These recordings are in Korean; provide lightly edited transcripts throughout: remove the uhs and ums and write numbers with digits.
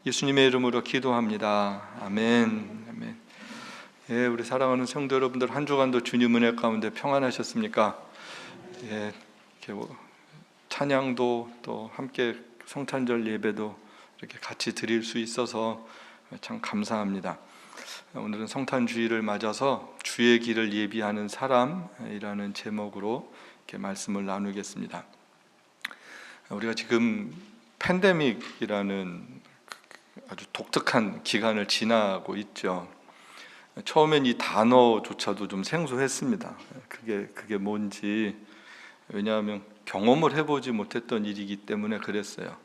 예수님의 이름으로 기도합니다. 아멘. 아멘. 예, 우리 사랑하는 성도 여러분들, 한 주간도 주님 은혜 가운데 평안하셨습니까? 예, 찬양도 또 함께 성탄절 예배도 이렇게 같이 드릴 수 있어서 참 감사합니다. 오늘은 성탄주의를 맞아서 주의 길을 예비하는 사람이라는 제목으로 이렇게 말씀을 나누겠습니다. 우리가 지금 팬데믹이라는 아주 독특한 기간을 지나고 있죠. 처음엔 이 단어조차도 좀 생소했습니다. 그게 뭔지. 왜냐하면 경험을 해보지 못했던 일이기 때문에 그랬어요.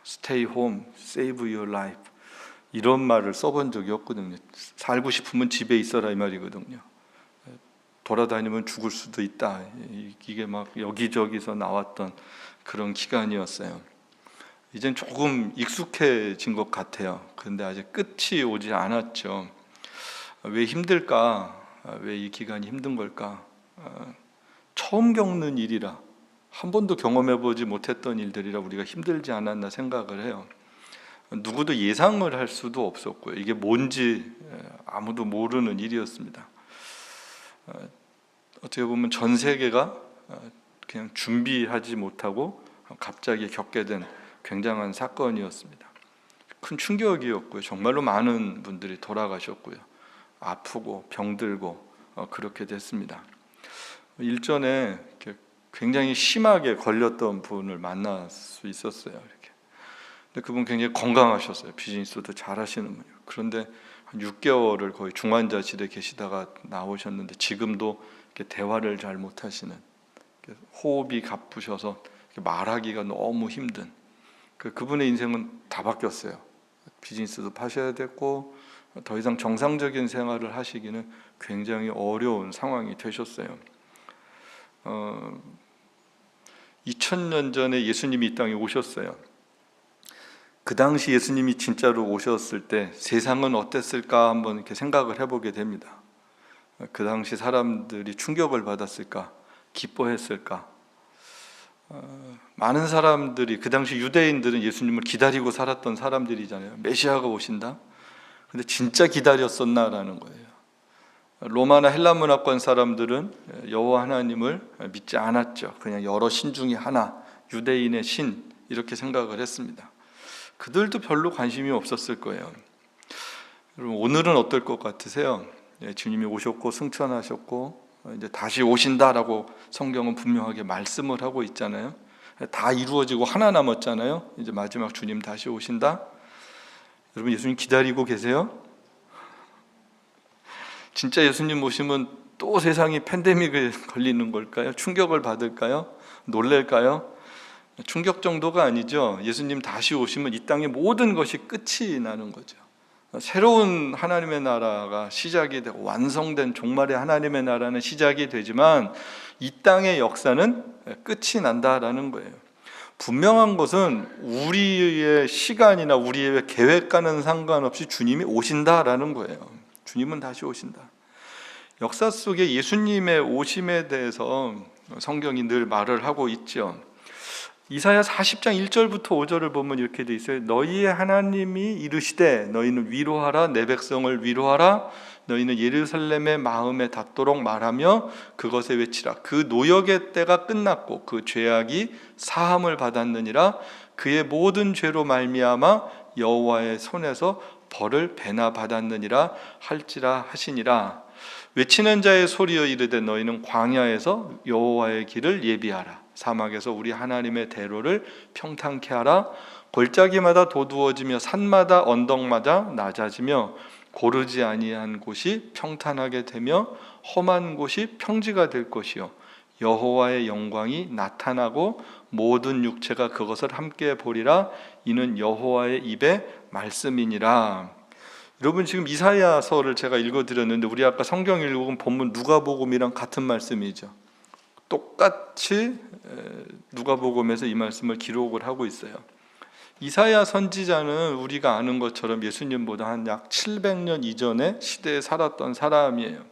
stay home, save your life 이런 말을 써본 적이 없거든요. 살고 싶으면 집에 있어라 이 말이거든요. 돌아다니면 죽을 수도 있다. 이게 막 여기저기서 나왔던 그런 기간이었어요. 이젠 조금 익숙해진 것 같아요. 그런데 아직 끝이 오지 않았죠. 왜 힘들까? 왜 이 기간이 힘든 걸까? 처음 겪는 일이라, 한 번도 경험해보지 못했던 일들이라 우리가 힘들지 않았나 생각을 해요. 누구도 예상을 할 수도 없었고요. 이게 뭔지 아무도 모르는 일이었습니다. 어떻게 보면 전 세계가 그냥 준비하지 못하고 갑자기 겪게 된 굉장한 사건이었습니다. 큰 충격이었고요. 정말로 많은 분들이 돌아가셨고요. 아프고 병들고 그렇게 됐습니다. 일전에 굉장히 심하게 걸렸던 분을 만날 수 있었어요. 이렇게. 근데 그분 굉장히 건강하셨어요. 비즈니스도 잘하시는 분이에요. 그런데 한 6개월을 거의 중환자실에 계시다가 나오셨는데 지금도 이렇게 대화를 잘 못하시는, 호흡이 가쁘셔서 말하기가 너무 힘든, 그분의 인생은 다 바뀌었어요. 비즈니스도 파셔야 됐고 더 이상 정상적인 생활을 하시기는 굉장히 어려운 상황이 되셨어요. 2000년 전에 예수님이 이 땅에 오셨어요. 그 당시 예수님이 진짜로 오셨을 때 세상은 어땠을까 한번 이렇게 생각을 해보게 됩니다. 그 당시 사람들이 충격을 받았을까? 기뻐했을까? 많은 사람들이, 그 당시 유대인들은 예수님을 기다리고 살았던 사람들이잖아요. 메시아가 오신다? 근데 진짜 기다렸었나라는 거예요. 로마나 헬라 문화권 사람들은 여호와 하나님을 믿지 않았죠. 그냥 여러 신 중에 하나, 유대인의 신 이렇게 생각을 했습니다. 그들도 별로 관심이 없었을 거예요. 여러분, 오늘은 어떨 것 같으세요? 주님이 오셨고 승천하셨고 이제 다시 오신다라고 성경은 분명하게 말씀을 하고 있잖아요. 다 이루어지고 하나 남았잖아요. 이제 마지막 주님 다시 오신다. 여러분, 예수님 기다리고 계세요? 진짜 예수님 오시면 또 세상이 팬데믹에 걸리는 걸까요? 충격을 받을까요? 놀랄까요? 충격 정도가 아니죠. 예수님 다시 오시면 이 땅의 모든 것이 끝이 나는 거죠. 새로운 하나님의 나라가 시작이 되고 완성된 종말의 하나님의 나라는 시작이 되지만 이 땅의 역사는 끝이 난다라는 거예요. 분명한 것은 우리의 시간이나 우리의 계획과는 상관없이 주님이 오신다라는 거예요. 주님은 다시 오신다. 역사 속에 예수님의 오심에 대해서 성경이 늘 말을 하고 있죠. 이사야 40장 1절부터 5절을 보면 이렇게 돼 있어요. 너희의 하나님이 이르시되 너희는 위로하라, 내 백성을 위로하라. 너희는 예루살렘의 마음에 닿도록 말하며 그것에 외치라. 그 노역의 때가 끝났고 그 죄악이 사함을 받았느니라. 그의 모든 죄로 말미암아 여호와의 손에서 벌을 배나 받았느니라 할지라 하시니라. 외치는 자의 소리여 이르되 너희는 광야에서 여호와의 길을 예비하라. 사막에서 우리 하나님의 대로를 평탄케 하라. 골짜기마다 도두어지며 산마다 언덕마다 낮아지며 고르지 아니한 곳이 평탄하게 되며 험한 곳이 평지가 될 것이요 여호와의 영광이 나타나고 모든 육체가 그것을 함께 보리라. 이는 여호와의 입의 말씀이니라. 여러분, 지금 이사야서를 제가 읽어드렸는데 우리 아까 성경 읽은 본문 누가복음이랑 같은 말씀이죠. 똑같이 누가복음에서 이 말씀을 기록을 하고 있어요. 이사야 선지자는 우리가 아는 것처럼 예수님보다 한 약 700년 이전의 시대에 살았던 사람이에요.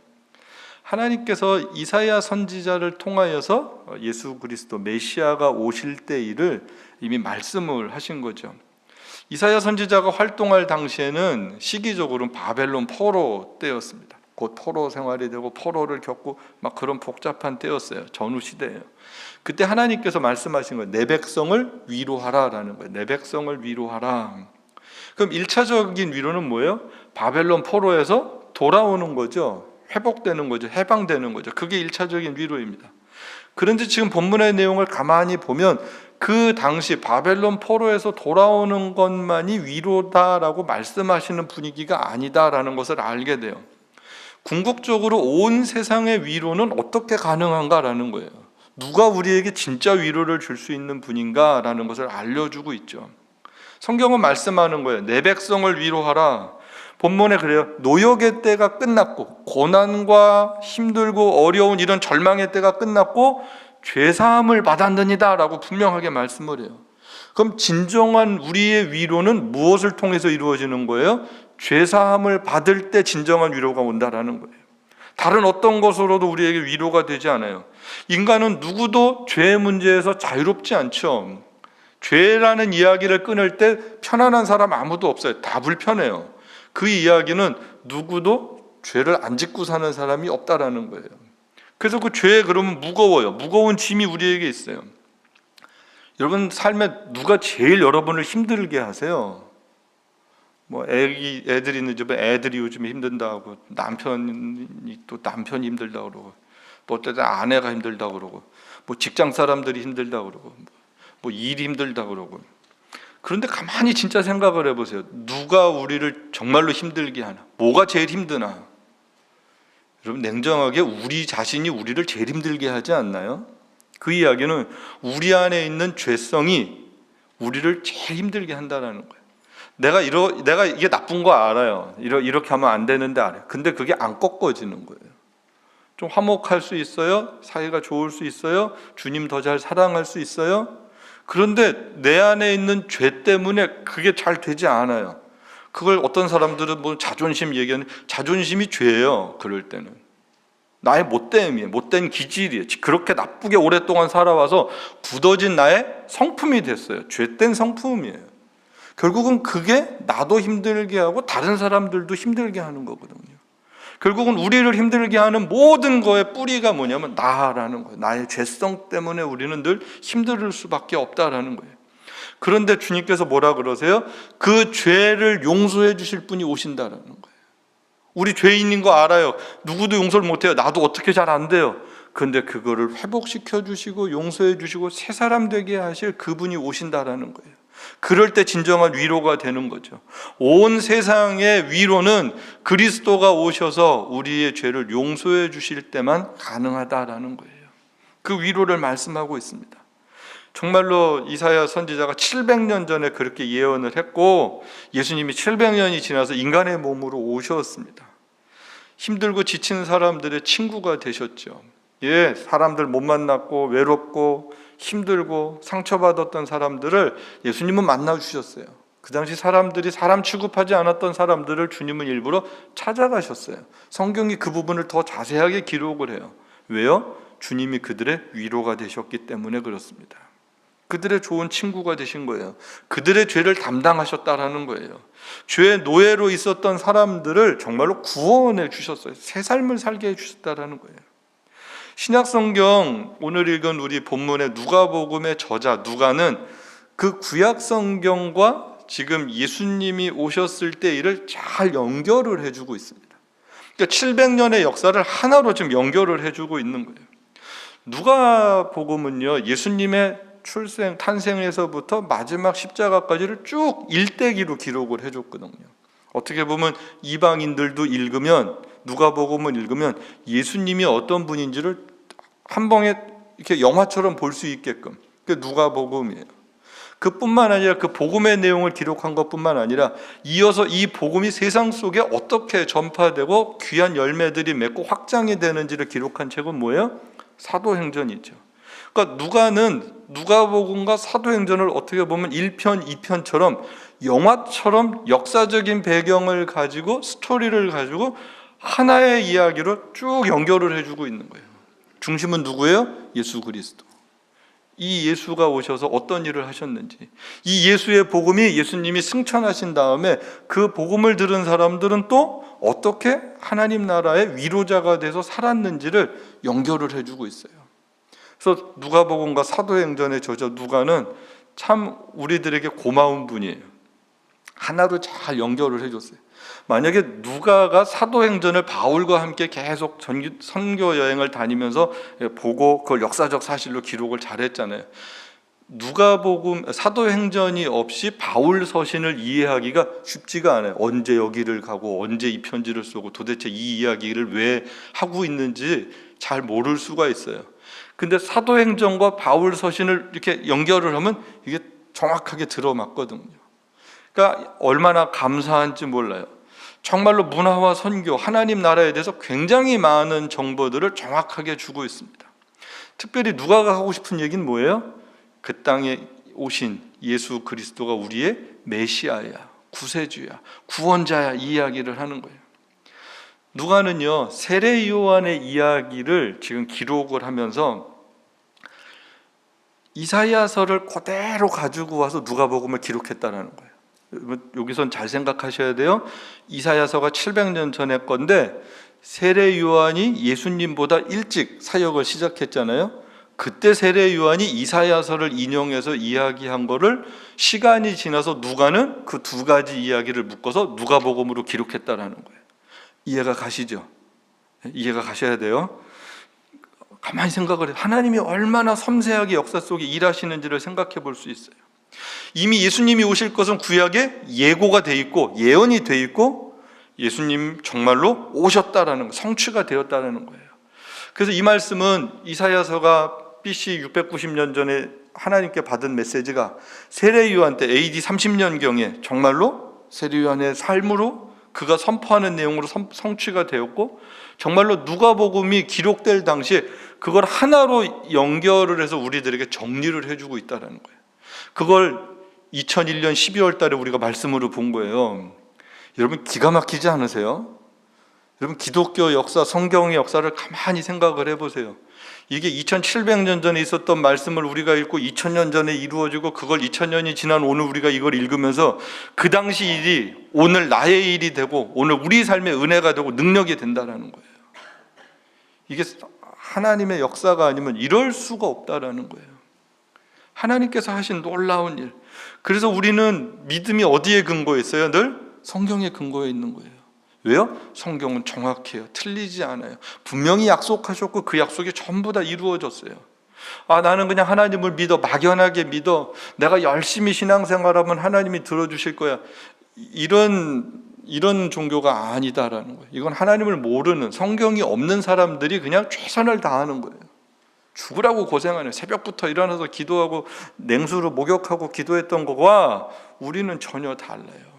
하나님께서 이사야 선지자를 통하여서 예수 그리스도 메시아가 오실 때 일을 이미 말씀을 하신 거죠. 이사야 선지자가 활동할 당시에는 시기적으로는 바벨론 포로 때였습니다. 곧 포로 생활이 되고 포로를 겪고 막 그런 복잡한 때였어요. 전후 시대예요. 그때 하나님께서 말씀하신 거예요. 내 백성을 위로하라라는 거예요. 내 백성을 위로하라. 그럼 1차적인 위로는 뭐예요? 바벨론 포로에서 돌아오는 거죠. 회복되는 거죠. 해방되는 거죠. 그게 1차적인 위로입니다. 그런데 지금 본문의 내용을 가만히 보면 그 당시 바벨론 포로에서 돌아오는 것만이 위로다라고 말씀하시는 분위기가 아니다라는 것을 알게 돼요. 궁극적으로 온 세상의 위로는 어떻게 가능한가라는 거예요. 누가 우리에게 진짜 위로를 줄 수 있는 분인가라는 것을 알려주고 있죠. 성경은 말씀하는 거예요. 내 백성을 위로하라. 본문에 그래요. 노역의 때가 끝났고 고난과 힘들고 어려운 이런 절망의 때가 끝났고 죄사함을 받았느니라 라고 분명하게 말씀을 해요. 그럼 진정한 우리의 위로는 무엇을 통해서 이루어지는 거예요? 죄사함을 받을 때 진정한 위로가 온다라는 거예요. 다른 어떤 것으로도 우리에게 위로가 되지 않아요. 인간은 누구도 죄의 문제에서 자유롭지 않죠. 죄라는 이야기를 끊을 때 편안한 사람 아무도 없어요. 다 불편해요. 그 이야기는 누구도 죄를 안 짓고 사는 사람이 없다라는 거예요. 그래서 그 죄 그러면 무거워요. 무거운 짐이 우리에게 있어요. 여러분 삶에 누가 제일 여러분을 힘들게 하세요? 뭐 애들이 있는 집에 애들이 요즘에 힘든다고, 남편이 힘들다고 그러고, 또 어떤 아내가 힘들다고 그러고, 뭐 직장 사람들이 힘들다고 그러고, 뭐 일이 힘들다고 그러고. 그런데 가만히 진짜 생각을 해보세요. 누가 우리를 정말로 힘들게 하나? 뭐가 제일 힘드나? 여러분 냉정하게 우리 자신이 우리를 제일 힘들게 하지 않나요? 그 이야기는 우리 안에 있는 죄성이 우리를 제일 힘들게 한다는 거예요. 내가 이게 나쁜 거 알아요. 이렇게 하면 안 되는데 알아요. 근데 그게 안 꺾어지는 거예요. 좀 화목할 수 있어요. 사이가 좋을 수 있어요. 주님 더 잘 사랑할 수 있어요. 그런데 내 안에 있는 죄 때문에 그게 잘 되지 않아요. 그걸 어떤 사람들은 뭐 자존심 얘기하는, 자존심이 죄예요. 그럴 때는 나의 못됨이에요. 못된 기질이에요. 그렇게 나쁘게 오랫동안 살아와서 굳어진 나의 성품이 됐어요. 죄된 성품이에요. 결국은 그게 나도 힘들게 하고 다른 사람들도 힘들게 하는 거거든요. 결국은 우리를 힘들게 하는 모든 거의 뿌리가 뭐냐면 나라는 거예요. 나의 죄성 때문에 우리는 늘 힘들 수밖에 없다라는 거예요. 그런데 주님께서 뭐라 그러세요? 그 죄를 용서해 주실 분이 오신다라는 거예요. 우리 죄인인 거 알아요. 누구도 용서를 못해요. 나도 어떻게 잘 안 돼요. 그런데 그거를 회복시켜 주시고 용서해 주시고 새 사람 되게 하실 그분이 오신다라는 거예요. 그럴 때 진정한 위로가 되는 거죠. 온 세상의 위로는 그리스도가 오셔서 우리의 죄를 용서해 주실 때만 가능하다라는 거예요. 그 위로를 말씀하고 있습니다. 정말로 이사야 선지자가 700년 전에 그렇게 예언을 했고 예수님이 700년이 지나서 인간의 몸으로 오셨습니다. 힘들고 지친 사람들의 친구가 되셨죠. 사람들 못 만났고 외롭고 힘들고 상처받았던 사람들을 예수님은 만나주셨어요. 그 당시 사람들이 사람 취급하지 않았던 사람들을 주님은 일부러 찾아가셨어요. 성경이 그 부분을 더 자세하게 기록을 해요. 왜요? 주님이 그들의 위로가 되셨기 때문에 그렇습니다. 그들의 좋은 친구가 되신 거예요. 그들의 죄를 담당하셨다라는 거예요. 죄의 노예로 있었던 사람들을 정말로 구원해 주셨어요. 새 삶을 살게 해 주셨다라는 거예요. 신약성경 오늘 읽은 우리 본문의 누가복음의 저자 누가는 그 구약성경과 지금 예수님이 오셨을 때 일을 잘 연결을 해주고 있습니다. 그러니까 700년의 역사를 하나로 지금 연결을 해주고 있는 거예요. 누가복음은요, 예수님의 출생, 탄생에서부터 마지막 십자가까지를 쭉 일대기로 기록을 해줬거든요. 어떻게 보면 이방인들도 읽으면, 누가복음을 읽으면 예수님이 어떤 분인지를 한 방에 이렇게 영화처럼 볼 수 있게끔, 그게 누가복음이에요. 그뿐만 아니라 그 복음의 내용을 기록한 것뿐만 아니라 이어서 이 복음이 세상 속에 어떻게 전파되고 귀한 열매들이 맺고 확장이 되는지를 기록한 책은 뭐예요? 사도행전이죠. 그러니까 누가는 누가복음과 사도행전을 어떻게 보면 1편, 2편처럼 영화처럼 역사적인 배경을 가지고 스토리를 가지고 하나의 이야기로 쭉 연결을 해주고 있는 거예요. 중심은 누구예요? 예수 그리스도. 이 예수가 오셔서 어떤 일을 하셨는지, 이 예수의 복음이 예수님이 승천하신 다음에 그 복음을 들은 사람들은 또 어떻게 하나님 나라의 위로자가 돼서 살았는지를 연결을 해주고 있어요. 그래서 누가복음과 사도행전의 저자 누가는 참 우리들에게 고마운 분이에요. 하나로 잘 연결을 해줬어요. 만약에 누가가 사도행전을 바울과 함께 계속 선교 여행을 다니면서 보고 그걸 역사적 사실로 기록을 잘했잖아요. 누가복음, 사도행전이 없이 바울 서신을 이해하기가 쉽지가 않아요. 언제 여기를 가고 언제 이 편지를 쓰고 도대체 이 이야기를 왜 하고 있는지 잘 모를 수가 있어요. 근데 사도행전과 바울 서신을 이렇게 연결을 하면 이게 정확하게 들어맞거든요. 그러니까 얼마나 감사한지 몰라요. 정말로 문화와 선교, 하나님 나라에 대해서 굉장히 많은 정보들을 정확하게 주고 있습니다. 특별히 누가가 하고 싶은 얘기는 뭐예요? 그 땅에 오신 예수 그리스도가 우리의 메시아야, 구세주야, 구원자야, 이 이야기를 하는 거예요. 누가는요, 세례 요한의 이야기를 지금 기록을 하면서 이사야서를 그대로 가지고 와서 누가복음을 기록했다는 거예요. 여기선 잘 생각하셔야 돼요. 이사야서가 700년 전의 건데 세례 요한이 예수님보다 일찍 사역을 시작했잖아요. 그때 세례 요한이 이사야서를 인용해서 이야기한 거를 시간이 지나서 누가는 그 두 가지 이야기를 묶어서 누가복음으로 기록했다라는 거예요. 이해가 가시죠? 이해가 가셔야 돼요. 가만히 생각을 해요. 하나님이 얼마나 섬세하게 역사 속에 일하시는지를 생각해 볼 수 있어요. 이미 예수님이 오실 것은 구약에 예고가 돼 있고 예언이 돼 있고 예수님 정말로 오셨다라는 거, 성취가 되었다는 거예요. 그래서 이 말씀은 이사야서가 BC 690년 전에 하나님께 받은 메시지가 세례 요한 때 AD 30년경에 정말로 세례 요한의 삶으로 그가 선포하는 내용으로 성취가 되었고, 정말로 누가복음이 기록될 당시에 그걸 하나로 연결을 해서 우리들에게 정리를 해주고 있다는 거예요. 그걸 2001년 12월 달에 우리가 말씀으로 본 거예요. 여러분 기가 막히지 않으세요? 여러분 기독교 역사, 성경의 역사를 가만히 생각을 해보세요. 이게 2700년 전에 있었던 말씀을 우리가 읽고 2000년 전에 이루어지고 그걸 2000년이 지난 오늘 우리가 이걸 읽으면서 그 당시 일이 오늘 나의 일이 되고 오늘 우리 삶의 은혜가 되고 능력이 된다는 거예요. 이게 하나님의 역사가 아니면 이럴 수가 없다라는 거예요. 하나님께서 하신 놀라운 일. 그래서 우리는 믿음이 어디에 근거해 있어요? 늘 성경에 근거해 있는 거예요. 왜요? 성경은 정확해요. 틀리지 않아요. 분명히 약속하셨고 그 약속이 전부 다 이루어졌어요. 나는 그냥 하나님을 믿어, 막연하게 믿어, 내가 열심히 신앙생활하면 하나님이 들어주실 거야, 이런 종교가 아니다라는 거예요. 이건 하나님을 모르는, 성경이 없는 사람들이 그냥 최선을 다하는 거예요. 죽으라고 고생하는, 새벽부터 일어나서 기도하고 냉수로 목욕하고 기도했던 거와 우리는 전혀 달라요.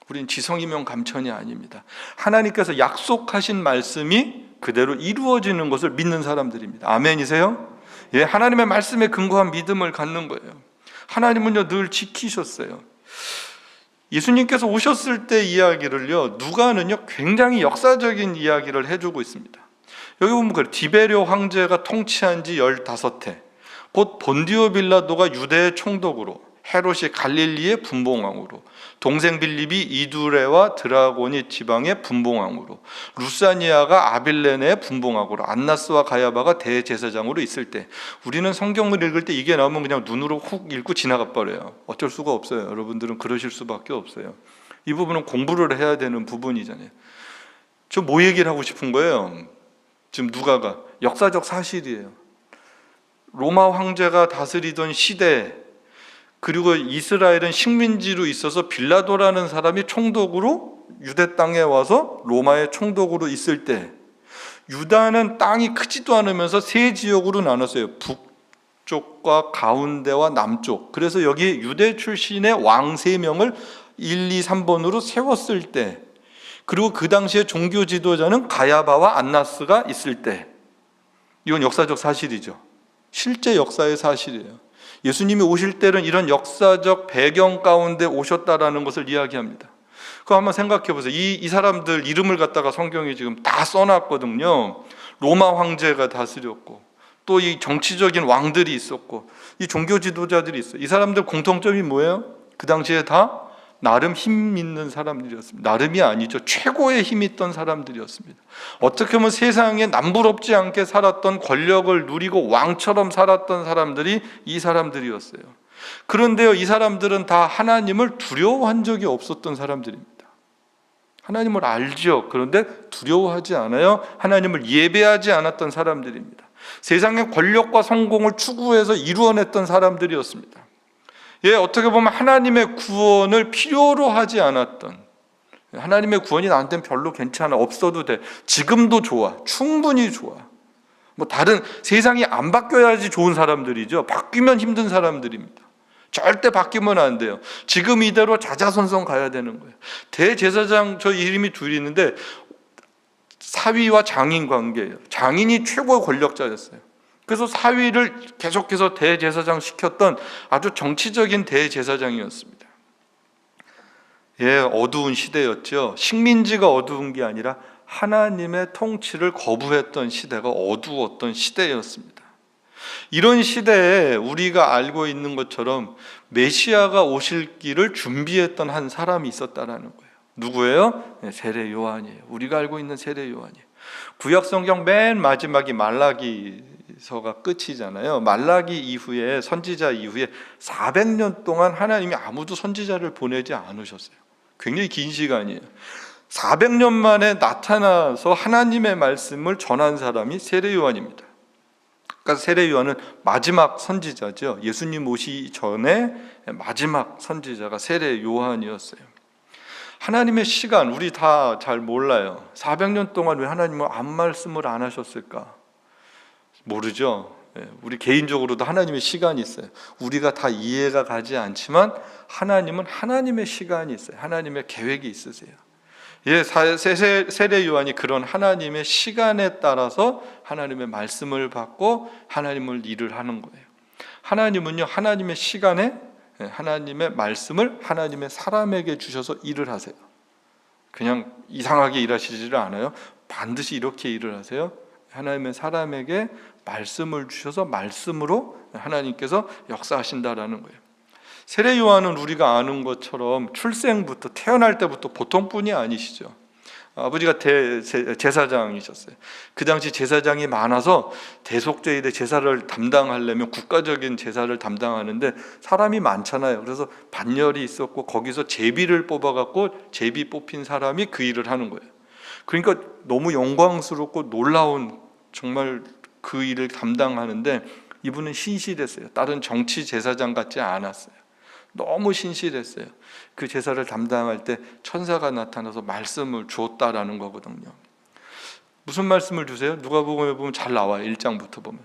우린 지성이면 감천이 아닙니다. 하나님께서 약속하신 말씀이 그대로 이루어지는 것을 믿는 사람들입니다. 아멘이세요? 예, 하나님의 말씀에 근거한 믿음을 갖는 거예요. 하나님은요 늘 지키셨어요. 예수님께서 오셨을 때 이야기를요 누가는요 굉장히 역사적인 이야기를 해주고 있습니다. 여기 보면 그래요. 디베rio 황제가 통치한 지 15해, 곧 본디오 빌라도가 유대의 총독으로, 헤롯이 갈릴리의 분봉왕으로, 동생 빌립이 이두레와 드라고니 지방의 분봉왕으로, 루사니아가 아빌레네의 분봉왕으로, 안나스와 가야바가 대제사장으로 있을 때, 우리는 성경을 읽을 때 이게 나오면 그냥 눈으로 훅 읽고 지나가 버려요. 어쩔 수가 없어요. 여러분들은 그러실 수밖에 없어요. 이 부분은 공부를 해야 되는 부분이잖아요. 저 뭐 얘기를 하고 싶은 거예요? 지금 누가가 역사적 사실이에요. 로마 황제가 다스리던 시대, 그리고 이스라엘은 식민지로 있어서 빌라도라는 사람이 총독으로 유대 땅에 와서 로마의 총독으로 있을 때, 유다는 땅이 크지도 않으면서 세 지역으로 나눴어요. 북쪽과 가운데와 남쪽. 그래서 여기 유대 출신의 왕 3명을 1, 2, 3번으로 세웠을 때, 그리고 그 당시에 종교 지도자는 가야바와 안나스가 있을 때, 이건 역사적 사실이죠. 실제 역사의 사실이에요. 예수님이 오실 때는 이런 역사적 배경 가운데 오셨다라는 것을 이야기합니다. 그거 한번 생각해 보세요. 이 사람들 이름을 갖다가 성경이 지금 다 써놨거든요. 로마 황제가 다스렸고, 또 이 정치적인 왕들이 있었고 이 종교 지도자들이 있어요. 이 사람들 공통점이 뭐예요? 그 당시에 다 나름 힘 있는 사람들이었습니다. 나름이 아니죠. 최고의 힘 있던 사람들이었습니다. 어떻게 보면 세상에 남부럽지 않게 살았던, 권력을 누리고 왕처럼 살았던 사람들이 이 사람들이었어요. 그런데요, 이 사람들은 다 하나님을 두려워한 적이 없었던 사람들입니다. 하나님을 알죠. 그런데 두려워하지 않아요. 하나님을 예배하지 않았던 사람들입니다. 세상의 권력과 성공을 추구해서 이루어냈던 사람들이었습니다. 어떻게 보면 하나님의 구원을 필요로 하지 않았던, 하나님의 구원이 나한테는 별로 괜찮아, 없어도 돼, 지금도 좋아, 충분히 좋아, 뭐 다른 세상이 안 바뀌어야지 좋은 사람들이죠. 바뀌면 힘든 사람들입니다. 절대 바뀌면 안 돼요. 지금 이대로 자자손손 가야 되는 거예요. 대제사장, 저 이름이 둘이 있는데 사위와 장인 관계예요. 장인이 최고의 권력자였어요. 그래서 사위를 계속해서 대제사장 시켰던 아주 정치적인 대제사장이었습니다. 어두운 시대였죠. 식민지가 어두운 게 아니라 하나님의 통치를 거부했던 시대가 어두웠던 시대였습니다. 이런 시대에 우리가 알고 있는 것처럼 메시아가 오실 길을 준비했던 한 사람이 있었다라는 거예요. 누구예요? 세례 요한이에요. 우리가 알고 있는 세례 요한이에요. 구약 성경 맨 마지막이 말라기서가 끝이잖아요. 말라기 이후에, 선지자 이후에 400년 동안 하나님이 아무도 선지자를 보내지 않으셨어요. 굉장히 긴 시간이에요. 400년 만에 나타나서 하나님의 말씀을 전한 사람이 세례 요한입니다. 그러니까 세례 요한은 마지막 선지자죠. 예수님 오시기 전에 마지막 선지자가 세례 요한이었어요. 하나님의 시간, 우리 다 잘 몰라요. 400년 동안 왜 하나님은 아무 말씀을 안 하셨을까? 모르죠. 우리 개인적으로도 하나님의 시간이 있어요. 우리가 다 이해가 가지 않지만 하나님은 하나님의 시간이 있어요. 하나님의 계획이 있으세요. 세례 요한이 그런 하나님의 시간에 따라서 하나님의 말씀을 받고 하나님을 일을 하는 거예요. 하나님은요, 하나님의 시간에 하나님의 말씀을 하나님의 사람에게 주셔서 일을 하세요. 그냥 이상하게 일하시지를 않아요. 반드시 이렇게 일을 하세요. 하나님의 사람에게 말씀을 주셔서 말씀으로 하나님께서 역사하신다라는 거예요. 세례 요한은 우리가 아는 것처럼 출생부터, 태어날 때부터 보통 분이 아니시죠. 아버지가 제사장이셨어요. 그 당시 제사장이 많아서 대속죄일의 제사를 담당하려면 국가적인 제사를 담당하는데 사람이 많잖아요. 그래서 반열이 있었고 거기서 제비를 뽑아갖고 제비 뽑힌 사람이 그 일을 하는 거예요. 그러니까 너무 영광스럽고 놀라운, 정말 그 일을 담당하는데 이분은 신실했어요. 다른 정치 제사장 같지 않았어요. 너무 신실했어요. 그 제사를 담당할 때 천사가 나타나서 말씀을 주었다라는 거거든요. 무슨 말씀을 주세요? 누가복음에 보면 잘 나와요. 1장부터 보면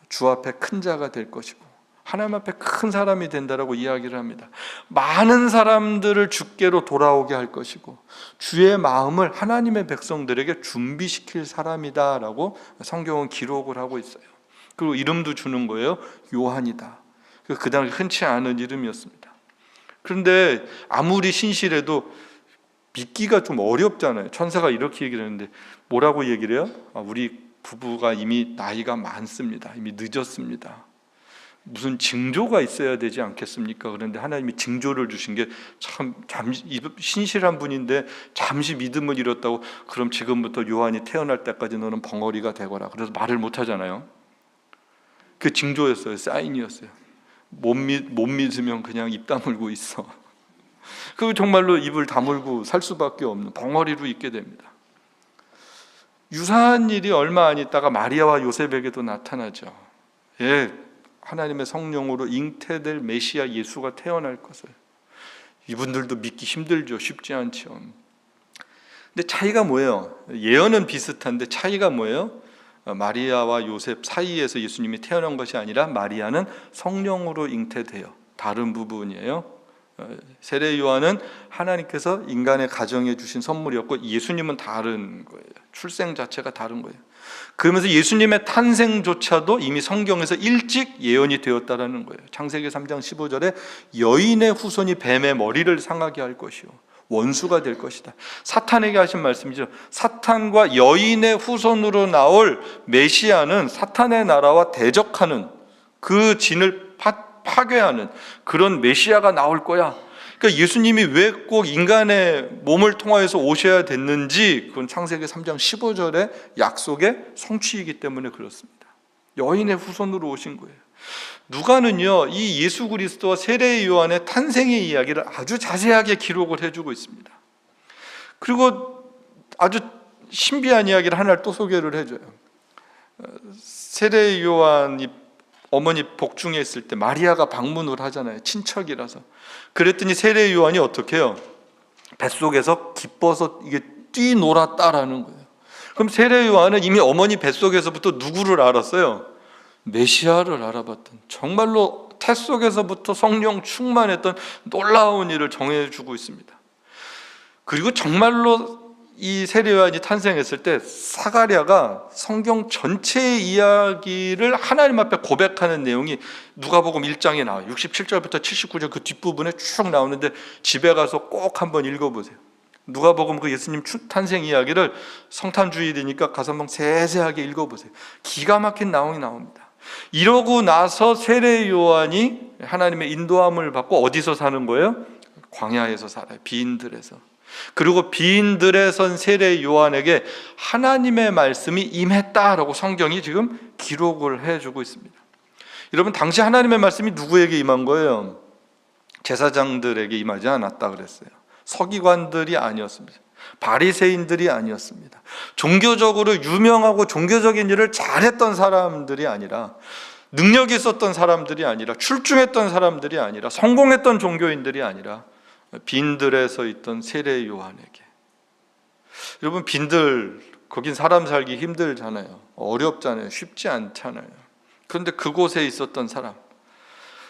주 앞에 큰 자가 될 것이고 하나님 앞에 큰 사람이 된다라고 이야기를 합니다. 많은 사람들을 주께로 돌아오게 할 것이고 주의 마음을 하나님의 백성들에게 준비시킬 사람이다라고 성경은 기록을 하고 있어요. 그리고 이름도 주는 거예요. 요한이다. 그 당시 흔치 않은 이름이었습니다. 그런데 아무리 신실해도 믿기가 좀 어렵잖아요. 천사가 이렇게 얘기를 했는데 뭐라고 얘기를 해요? 우리 부부가 이미 나이가 많습니다. 이미 늦었습니다. 무슨 징조가 있어야 되지 않겠습니까? 그런데 하나님이 징조를 주신 게 참 신실한 분인데 잠시 믿음을 잃었다고, 그럼 지금부터 요한이 태어날 때까지 너는 벙어리가 되거라. 그래서 말을 못 하잖아요. 그 징조였어요. 사인이었어요. 못 믿으면 그냥 입 다물고 있어. 그 정말로 입을 다물고 살 수밖에 없는 벙어리로 있게 됩니다. 유사한 일이 얼마 안 있다가 마리아와 요셉에게도 나타나죠. 하나님의 성령으로 잉태될 메시아 예수가 태어날 것을. 이분들도 믿기 힘들죠. 쉽지 않죠. 근데 차이가 뭐예요? 예언은 비슷한데 차이가 뭐예요? 마리아와 요셉 사이에서 예수님이 태어난 것이 아니라 마리아는 성령으로 잉태돼요. 다른 부분이에요. 세례 요한은 하나님께서 인간의 가정에 주신 선물이었고 예수님은 다른 거예요. 출생 자체가 다른 거예요. 그러면서 예수님의 탄생조차도 이미 성경에서 일찍 예언이 되었다라는 거예요. 창세기 3장 15절에 여인의 후손이 뱀의 머리를 상하게 할 것이요 원수가 될 것이다. 사탄에게 하신 말씀이죠. 사탄과 여인의 후손으로 나올 메시아는 사탄의 나라와 대적하는, 그 진을 파괴하는 그런 메시아가 나올 거야. 그러니까 예수님이 왜 꼭 인간의 몸을 통하여서 오셔야 됐는지, 그건 창세기 3장 15절의 약속의 성취이기 때문에 그렇습니다. 여인의 후손으로 오신 거예요. 누가는요, 이 예수 그리스도와 세례 요한의 탄생의 이야기를 아주 자세하게 기록을 해주고 있습니다. 그리고 아주 신비한 이야기를 하나를 또 소개를 해줘요. 세례 요한이 어머니 복중에 있을 때 마리아가 방문을 하잖아요. 친척이라서. 그랬더니 세례 요한이 어떻게 해요? 뱃속에서 기뻐서 이게 뛰놀았다라는 거예요. 그럼 세례 요한은 이미 어머니 뱃속에서부터 누구를 알았어요? 메시아를 알아봤던, 정말로 태 속에서부터 성령 충만했던 놀라운 일을 정해주고 있습니다. 그리고 정말로 이 세례 요한이 탄생했을 때 사가랴가 성경 전체의 이야기를 하나님 앞에 고백하는 내용이 누가복음 1장에 나와요. 67절부터 79절 그 뒷부분에 쭉 나오는데 집에 가서 꼭 한번 읽어보세요. 누가복음 그 예수님 탄생 이야기를 성탄주일이니까 가서 한번 세세하게 읽어보세요. 기가 막힌 내용이 나옵니다. 이러고 나서 세례 요한이 하나님의 인도함을 받고 어디서 사는 거예요? 광야에서 살아요. 비인들에서. 그리고 비인들에 선 세례 요한에게 하나님의 말씀이 임했다라고 성경이 지금 기록을 해주고 있습니다. 여러분, 당시 하나님의 말씀이 누구에게 임한 거예요? 제사장들에게 임하지 않았다 그랬어요. 서기관들이 아니었습니다. 바리새인들이 아니었습니다. 종교적으로 유명하고 종교적인 일을 잘했던 사람들이 아니라, 능력이 있었던 사람들이 아니라, 출중했던 사람들이 아니라, 성공했던 종교인들이 아니라 빈들에서 있던 세례 요한에게. 여러분, 빈들, 거긴 사람 살기 힘들잖아요. 어렵잖아요. 쉽지 않잖아요. 그런데 그곳에 있었던 사람,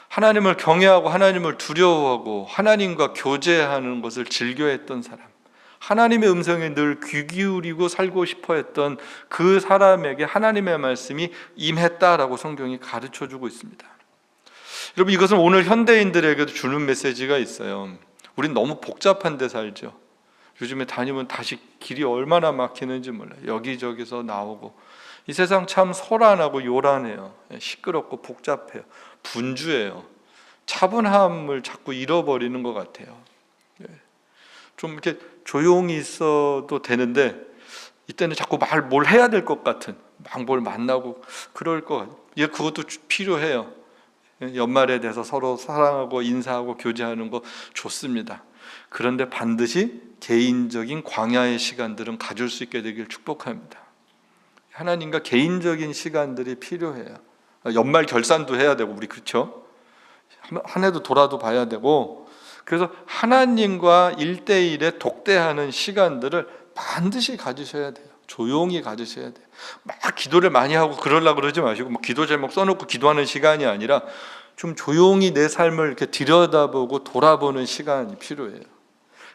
하나님을 경외하고 하나님을 두려워하고 하나님과 교제하는 것을 즐겨했던 사람, 하나님의 음성에 늘 귀 기울이고 살고 싶어 했던 그 사람에게 하나님의 말씀이 임했다라고 성경이 가르쳐주고 있습니다. 여러분, 이것은 오늘 현대인들에게도 주는 메시지가 있어요. 우린 너무 복잡한 데 살죠. 요즘에 다니면 다시 길이 얼마나 막히는지 몰라요. 여기저기서 나오고. 이 세상 참 소란하고 요란해요. 시끄럽고 복잡해요. 분주해요. 차분함을 자꾸 잃어버리는 것 같아요. 좀 이렇게 조용히 있어도 되는데 이때는 자꾸 뭘 해야 될 것 같은, 막 뭘 만나고 그럴 것 같아요. 그것도 필요해요. 연말에 대해서 서로 사랑하고 인사하고 교제하는 거 좋습니다. 그런데 반드시 개인적인 광야의 시간들은 가질 수 있게 되길 축복합니다. 하나님과 개인적인 시간들이 필요해요. 연말 결산도 해야 되고, 우리 그렇죠? 한 해도 돌아도 봐야 되고, 그래서 하나님과 1대1에 독대하는 시간들을 반드시 가지셔야 돼요. 조용히 가지셔야 돼요. 막 기도를 많이 하고 그러려고 그러지 마시고, 뭐 기도 제목 써놓고 기도하는 시간이 아니라 좀 조용히 내 삶을 이렇게 들여다보고 돌아보는 시간이 필요해요.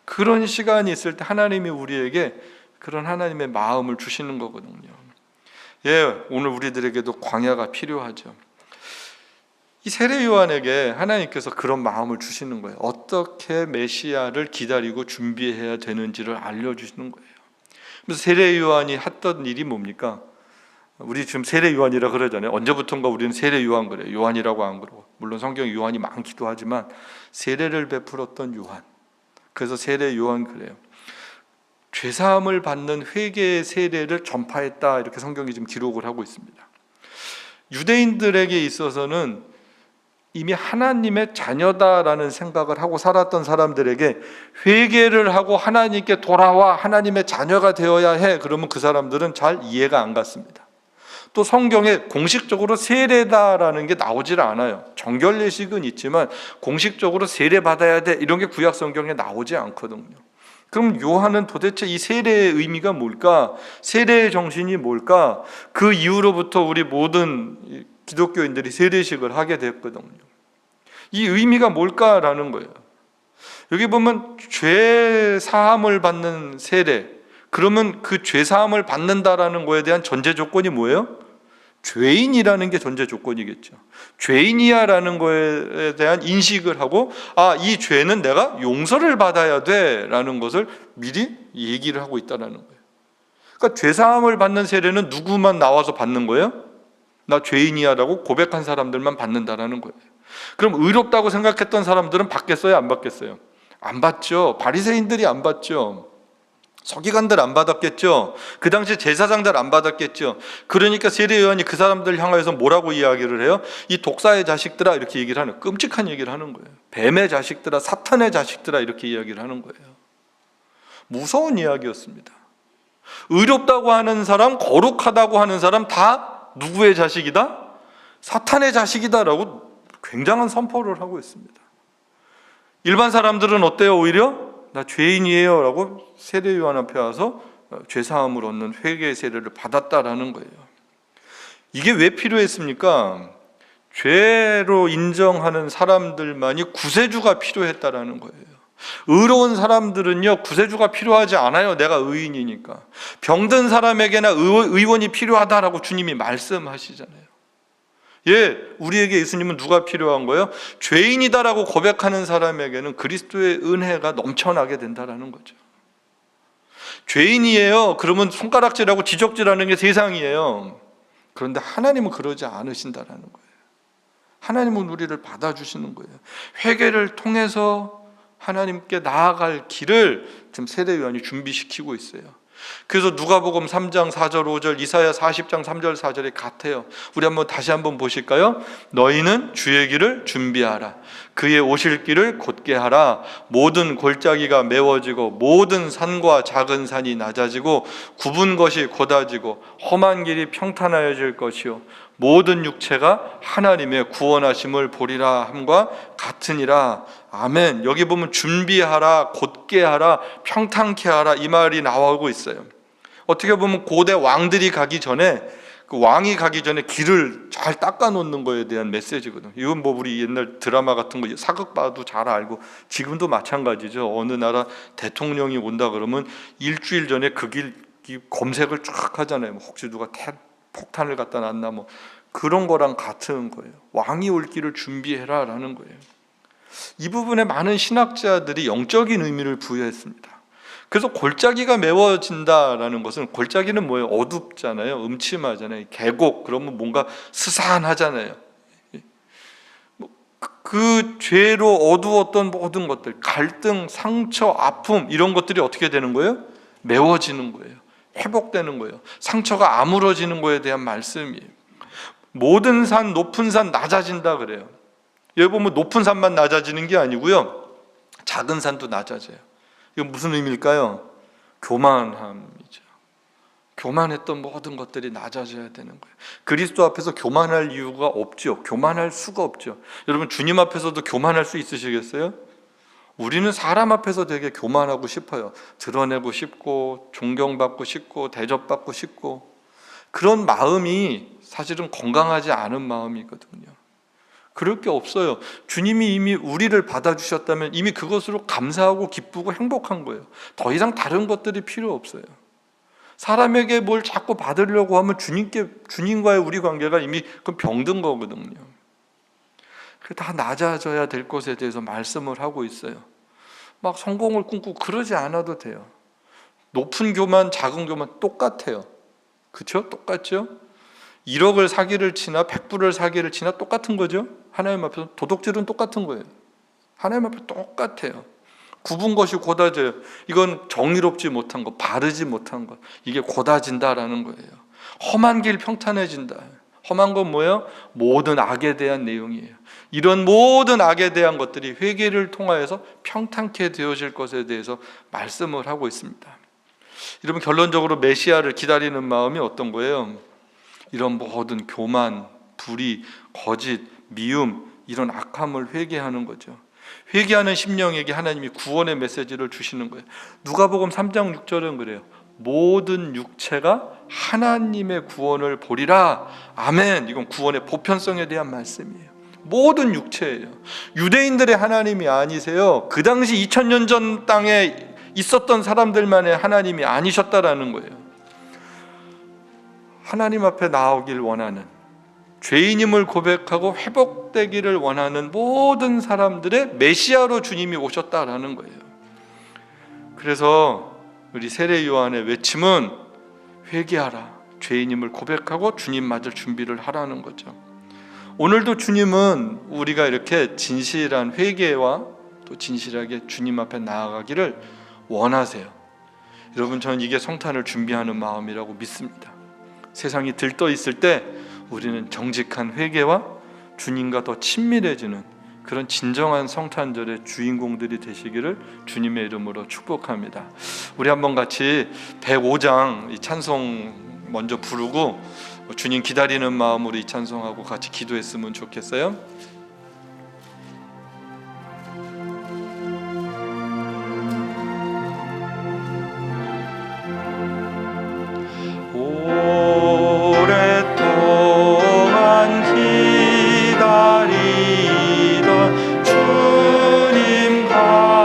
그런 시간이 있을 때 하나님이 우리에게 그런 하나님의 마음을 주시는 거거든요. 오늘 우리들에게도 광야가 필요하죠. 이 세례 요한에게 하나님께서 그런 마음을 주시는 거예요. 어떻게 메시아를 기다리고 준비해야 되는지를 알려주시는 거예요. 그래서 세례 요한이 했던 일이 뭡니까? 우리 지금 세례 요한이라 그러잖아요. 언제부턴가 우리는 세례 요한 그래요. 요한이라고 안 그러고. 물론 성경에 요한이 많기도 하지만 세례를 베풀었던 요한. 그래서 세례 요한 그래요. 죄사함을 받는 회개의 세례를 전파했다, 이렇게 성경이 지금 기록을 하고 있습니다. 유대인들에게 있어서는 이미 하나님의 자녀다라는 생각을 하고 살았던 사람들에게 회개를 하고 하나님께 돌아와 하나님의 자녀가 되어야 해, 그러면 그 사람들은 잘 이해가 안 갔습니다. 또 성경에 공식적으로 세례다라는 게 나오질 않아요. 정결 예식은 있지만 공식적으로 세례 받아야 돼, 이런 게 구약 성경에 나오지 않거든요. 그럼 요한은 도대체 이 세례의 의미가 뭘까? 세례의 정신이 뭘까? 그 이후로부터 우리 모든 기독교인들이 세례식을 하게 됐거든요. 이 의미가 뭘까라는 거예요. 여기 보면 죄 사함을 받는 세례, 그러면 그 죄 사함을 받는다라는 거에 대한 전제 조건이 뭐예요? 죄인이라는 게 전제 조건이겠죠. 죄인이야라는 거에 대한 인식을 하고, 이 죄는 내가 용서를 받아야 돼라는 것을 미리 얘기를 하고 있다는 거예요. 그러니까 죄사함을 받는 세례는 누구만 나와서 받는 거예요? 나 죄인이야라고 고백한 사람들만 받는다라는 거예요. 그럼 의롭다고 생각했던 사람들은 받겠어요? 안 받겠어요? 안 받죠. 바리새인들이 안 받죠. 서기관들 안 받았겠죠. 그 당시 제사장들 안 받았겠죠. 그러니까 세례요한이 그 사람들 향하여서 뭐라고 이야기를 해요? 이 독사의 자식들아, 이렇게 얘기를 하는, 끔찍한 얘기를 하는 거예요. 뱀의 자식들아, 사탄의 자식들아, 이렇게 이야기를 하는 거예요. 무서운 이야기였습니다. 의롭다고 하는 사람, 거룩하다고 하는 사람 다 누구의 자식이다? 사탄의 자식이다라고 굉장한 선포를 하고 있습니다. 일반 사람들은 어때요? 오히려 나 죄인이에요 라고 세례 요한 앞에 와서 죄사함을 얻는 회개의 세례를 받았다라는 거예요. 이게 왜 필요했습니까? 죄로 인정하는 사람들만이 구세주가 필요했다라는 거예요. 의로운 사람들은요, 구세주가 필요하지 않아요. 내가 의인이니까. 병든 사람에게나 의원이 필요하다라고 주님이 말씀하시잖아요. 우리에게 예수님은 누가 필요한 거예요? 죄인이다라고 고백하는 사람에게는 그리스도의 은혜가 넘쳐나게 된다라는 거죠. 죄인이에요. 그러면 손가락질하고 지적질하는 게 세상이에요. 그런데 하나님은 그러지 않으신다라는 거예요. 하나님은 우리를 받아주시는 거예요. 회개를 통해서 하나님께 나아갈 길을 지금 세례 요한이 준비시키고 있어요. 그래서 누가복음 3장 4절 5절, 이사야 40장 3절 4절이 같아요. 우리 다시 한번 보실까요? 너희는 주의 길을 준비하라. 그의 오실 길을 곧게 하라. 모든 골짜기가 메워지고 모든 산과 작은 산이 낮아지고 굽은 것이 곧아지고 험한 길이 평탄하여질 것이요 모든 육체가 하나님의 구원하심을 보리라 함과 같으니라. 아멘. 여기 보면 준비하라, 곧게 하라, 평탄케 하라, 이 말이 나오고 있어요. 어떻게 보면 고대 왕들이 가기 전에, 그 왕이 가기 전에 길을 잘 닦아 놓는 거에 대한 메시지거든요. 이건 우리 옛날 드라마 같은 거 사극 봐도 잘 알고, 지금도 마찬가지죠. 어느 나라 대통령이 온다 그러면 일주일 전에 그 길 검색을 쫙 하잖아요. 혹시 누가 폭탄을 갖다 놨나, 그런 거랑 같은 거예요. 왕이 올 길을 준비해라 라는 거예요. 이 부분에 많은 신학자들이 영적인 의미를 부여했습니다. 그래서 골짜기가 메워진다라는 것은, 골짜기는 뭐예요? 어둡잖아요. 음침하잖아요. 계곡, 그러면 뭔가 스산하잖아요. 그 죄로 어두웠던 모든 것들, 갈등, 상처, 아픔, 이런 것들이 어떻게 되는 거예요? 메워지는 거예요. 회복되는 거예요. 상처가 아물어지는 거에 대한 말씀이에요. 모든 산, 높은 산 낮아진다 그래요. 여기 보면 높은 산만 낮아지는 게 아니고요, 작은 산도 낮아져요. 이건 무슨 의미일까요? 교만함이죠. 교만했던 모든 것들이 낮아져야 되는 거예요. 그리스도 앞에서 교만할 이유가 없죠. 교만할 수가 없죠. 여러분, 주님 앞에서도 교만할 수 있으시겠어요? 우리는 사람 앞에서 되게 교만하고 싶어요. 드러내고 싶고, 존경받고 싶고, 대접받고 싶고, 그런 마음이 사실은 건강하지 않은 마음이거든요. 그럴 게 없어요. 주님이 이미 우리를 받아주셨다면 이미 그것으로 감사하고 기쁘고 행복한 거예요. 더 이상 다른 것들이 필요 없어요. 사람에게 뭘 자꾸 받으려고 하면 주님과의 우리 관계가 이미 병든 거거든요. 다 낮아져야 될 것에 대해서 말씀을 하고 있어요. 막 성공을 꿈꾸고 그러지 않아도 돼요. 높은 교만, 작은 교만 똑같아요. 그렇죠? 똑같죠? 1억을 사기를 치나 100불을 사기를 치나 똑같은 거죠. 하나님 앞에서 도둑질은 똑같은 거예요. 하나님 앞에 똑같아요. 굽은 것이 곧아져요. 이건 정의롭지 못한 것, 바르지 못한 것, 이게 곧아진다라는 거예요. 험한 길 평탄해진다. 험한 건 뭐예요? 모든 악에 대한 내용이에요. 이런 모든 악에 대한 것들이 회개를 통하여서 평탄케 되어질 것에 대해서 말씀을 하고 있습니다. 여러분, 결론적으로 메시아를 기다리는 마음이 어떤 거예요? 이런 모든 교만, 불의, 거짓, 미움, 이런 악함을 회개하는 거죠. 회개하는 심령에게 하나님이 구원의 메시지를 주시는 거예요. 누가복음 3장 6절은 그래요. 모든 육체가 하나님의 구원을 보리라. 아멘. 이건 구원의 보편성에 대한 말씀이에요. 모든 육체예요. 유대인들의 하나님이 아니세요. 그 당시 2000년 전 땅에 있었던 사람들만의 하나님이 아니셨다라는 거예요. 하나님 앞에 나오길 원하는, 죄인임을 고백하고 회복되기를 원하는 모든 사람들의 메시아로 주님이 오셨다라는 거예요. 그래서 우리 세례 요한의 외침은 회개하라, 죄인임을 고백하고 주님 맞을 준비를 하라는 거죠. 오늘도 주님은 우리가 이렇게 진실한 회개와 또 진실하게 주님 앞에 나아가기를 원하세요. 여러분, 저는 이게 성탄을 준비하는 마음이라고 믿습니다. 세상이 들떠 있을 때 우리는 정직한 회개와 주님과 더 친밀해지는 그런 진정한 성탄절의 주인공들이 되시기를 주님의 이름으로 축복합니다. 우리 한번 같이 105장 이 찬송 먼저 부르고 주님 기다리는 마음으로 이 찬송하고 같이 기도했으면 좋겠어요. 오랫동안 기다리던 주님 강림하셔서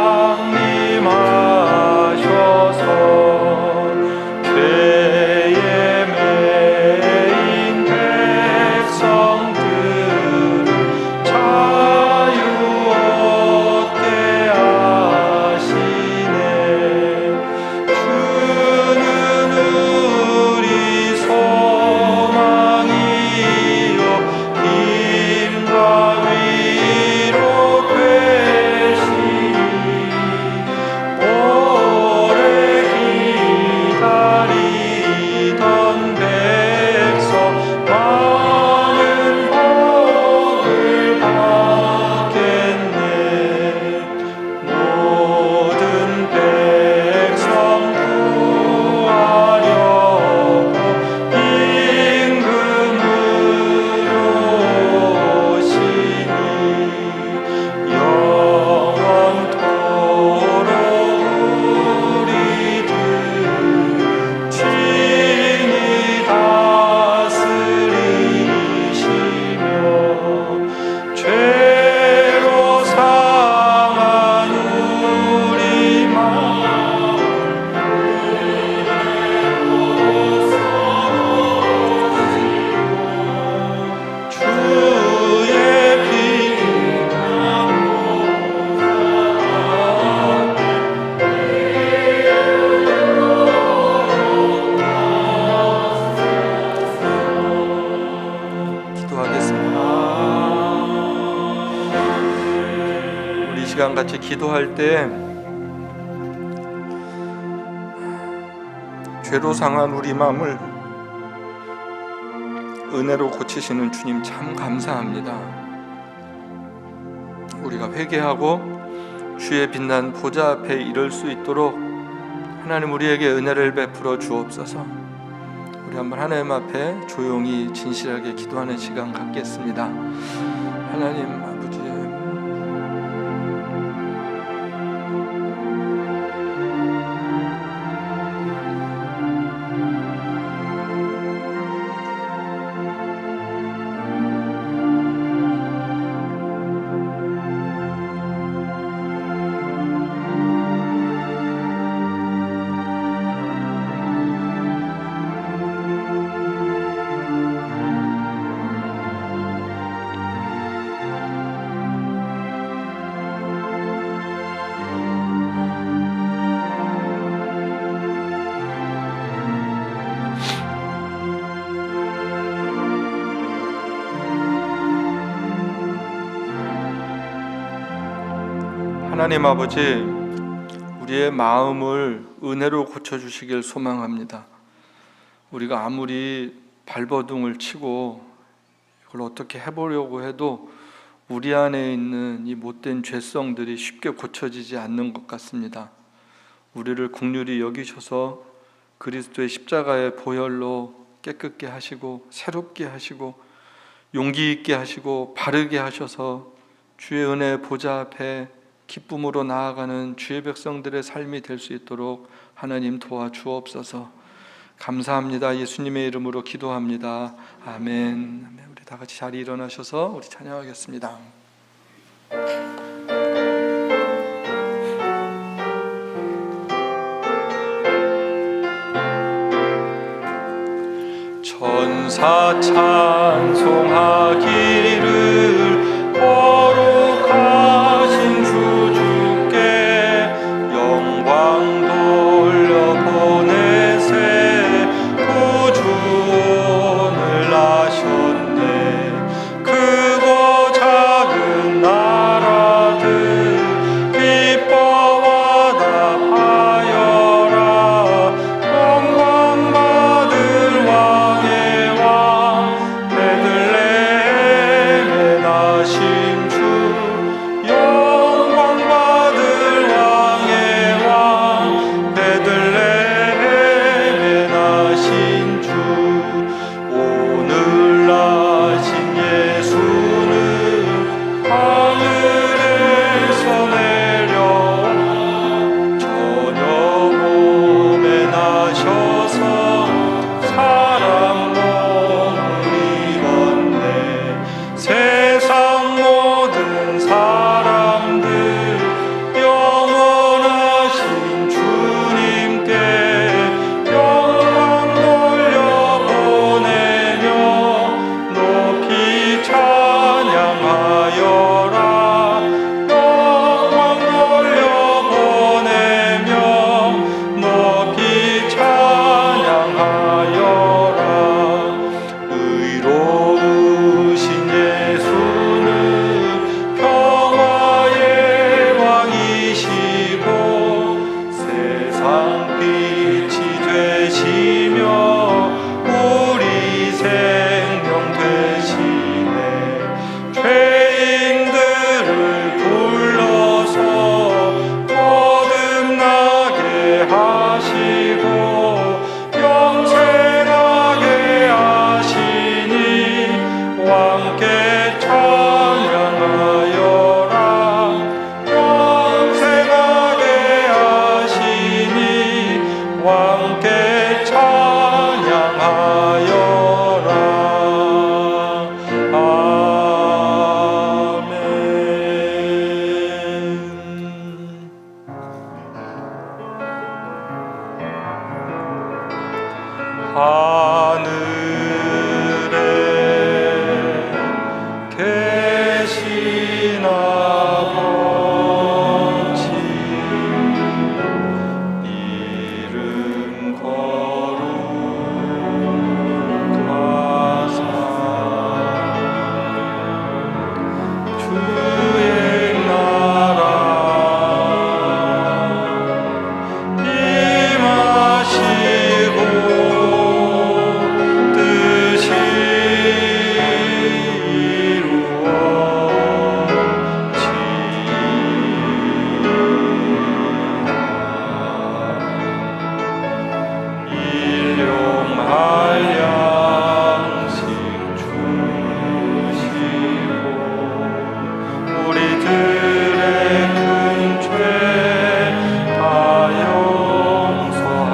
죄에 매인 백성들을 자유 얻게 하시네. 주는 우리 소망이요 힘과 위로 되시니 오래 기다리던 백성 많은 복을 받겠네. 모든 백성 구하려고 임금으로 오시니 영원토록 우리들 친히 다스리시며 죄로 상한 우리 마음 주의 피가 기도하겠습니다. 우리 이 시간 같이 기도할 때 죄로 상한 우리 마음을 은혜로 고치시는 주님 참 감사합니다. 우리가 회개하고 주의 빛난 보좌 앞에 이를 수 있도록 하나님 우리에게 은혜를 베풀어 주옵소서. 우리 한번 하나님 앞에 조용히 진실하게 기도하는 시간 갖겠습니다. 하나님 아버지, 하나님 아버지, 우리의 마음을 은혜로 고쳐주시길 소망합니다. 우리가 아무리 발버둥을 치고 이걸 어떻게 해보려고 해도 우리 안에 있는 이 못된 죄성들이 쉽게 고쳐지지 않는 것 같습니다. 우리를 긍휼히 여기셔서 그리스도의 십자가의 보혈로 깨끗게 하시고 새롭게 하시고 용기 있게 하시고 바르게 하셔서 주의 은혜 보좌 앞에 기쁨으로 나아가는 주의 백성들의 삶이 될 수 있도록 하나님 도와주옵소서. 감사합니다. 예수님의 이름으로 기도합니다. 아멘. 우리 다 같이 자리 일어나셔서 우리 찬양하겠습니다. 전 다 찬송하기를 거룩하신 주 주께 영광 돌려보내세 구주원을 하셨네. 크고 작은 나라들 기뻐와 답하여라. 영광 받을 왕의 왕 베들레헴에 나신 주 영광 받을 왕의 왕 베들레헴에 나신 주 오늘 나신 예수는 하늘에서 내려와 저녁 몸에 나셔서 사람 몸을 입었네. 세상 모든 사람들 영원하신 주님께 영광 돌려보내며 높이 찬양하여라. 영광 돌려보내며 높이 찬양하여라. 의로우신 예수는 평화의 왕이시고 세상 빛이 되시며 우리 생명 되시네. 죄인들을 불러서 거듭나게 하시고 영생하게 하시니 왕께 찬양하여라. 영생하게 하시니 왕께 찬양하여라. 아멘. 하늘에 계신 아버지 이름 거룩하사 주의 나라 임하시고 뜻이 이루어지리라. 일용할 양식 주시고 우리들의 큰 죄 다 용서하옵시고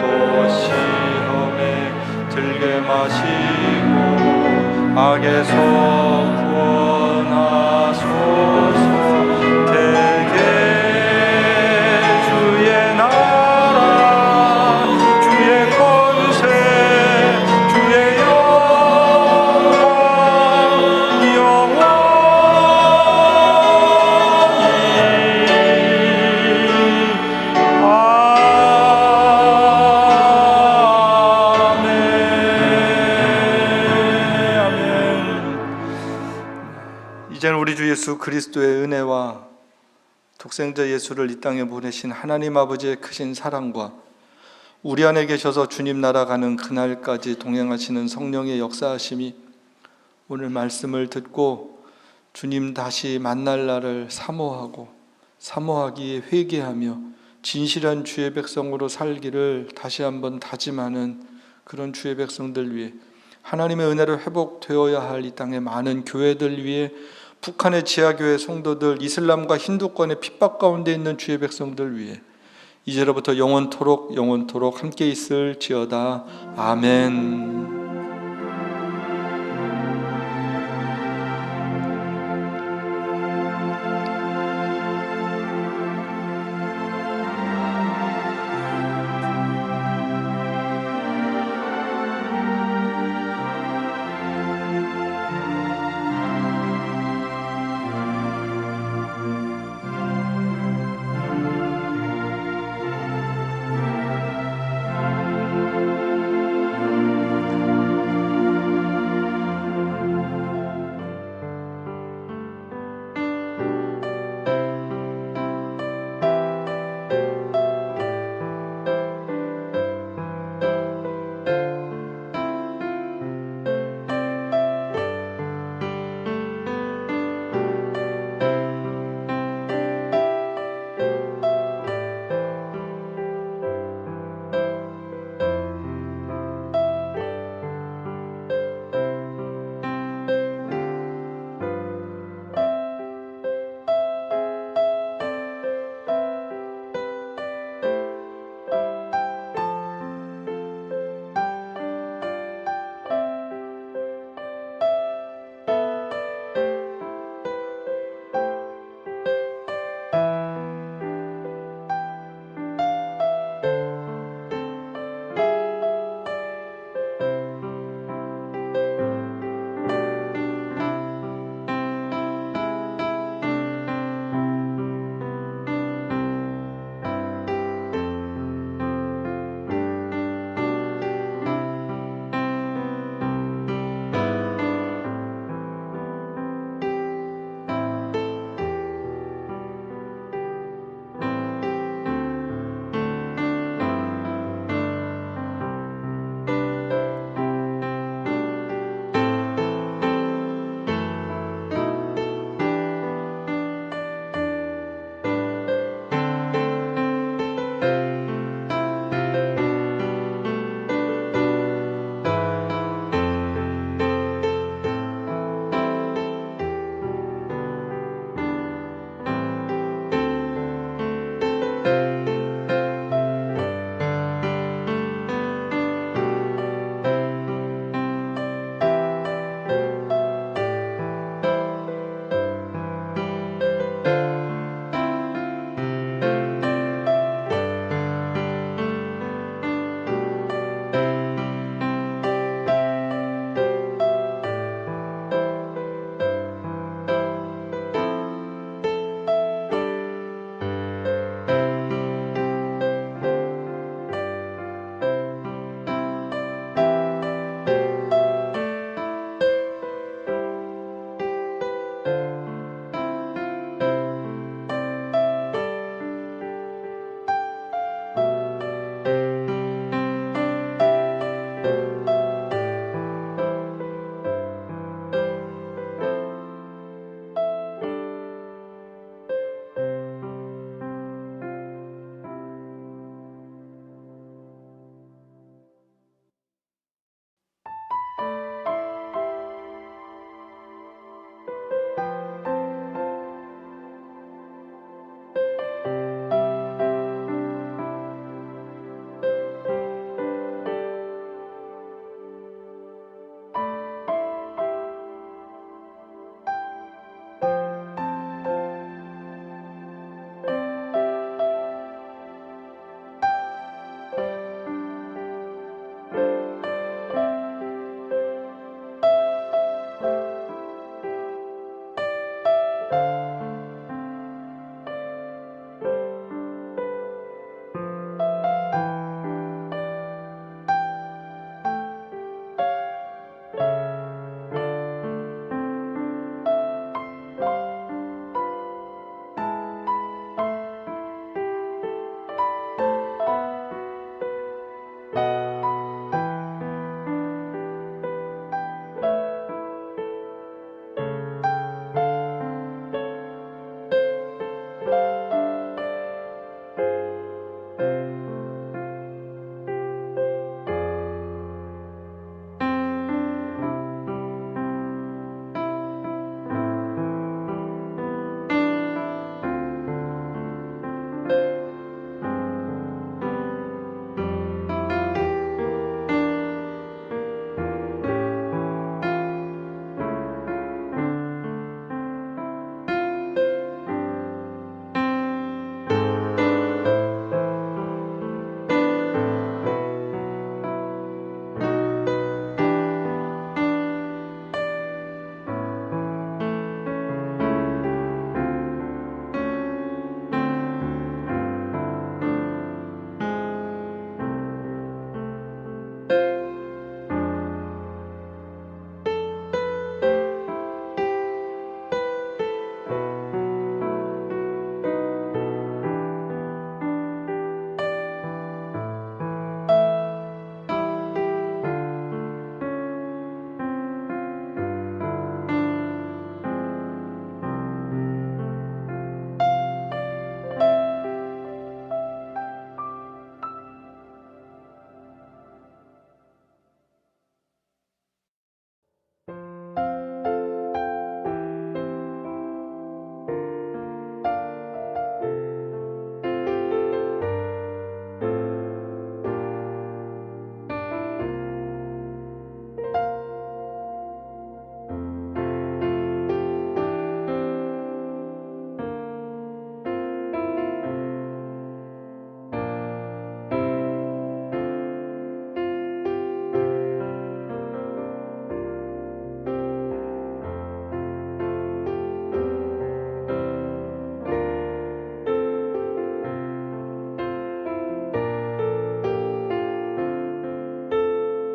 또 시험에 들게 마시고 악에서 구원하소서. 대개 주의 나라 주의 권세 주의 영광 영원히 이제는 우리 주 예수 그리스도의 은혜와 독생자 예수를 이 땅에 보내신 하나님 아버지의 크신 사랑과 우리 안에 계셔서 주님 나라 가는 그날까지 동행하시는 성령의 역사하심이 오늘 말씀을 듣고 주님 다시 만날 날을 사모하기에 회개하며 진실한 주의 백성으로 살기를 다시 한번 다짐하는 그런 주의 백성들 위해, 하나님의 은혜로 회복되어야 할 이 땅의 많은 교회들 위해, 북한의 지하교회 성도들, 이슬람과 힌두권의 핍박 가운데 있는 주의 백성들 위해 이제로부터 영원토록 함께 있을지어다. 아멘.